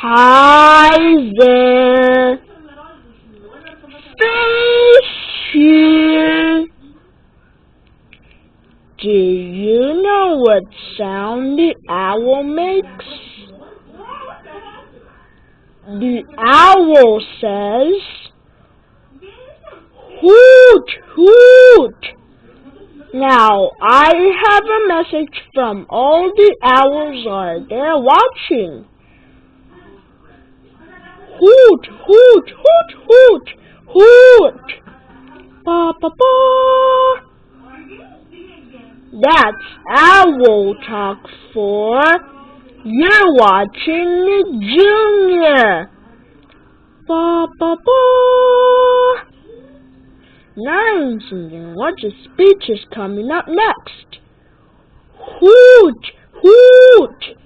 Hi there, fish here. Do you know what sound the owl makes? The owl says, hoot, hoot. Now, I have a message from all the owls out there watching. Hoot, hoot, hoot, hoot, hoot. Ba, ba, ba. That's owl talk for you're watching Junior. Ba, ba, ba. Now I'm singing what the speech is coming up next. Hoot, hoot.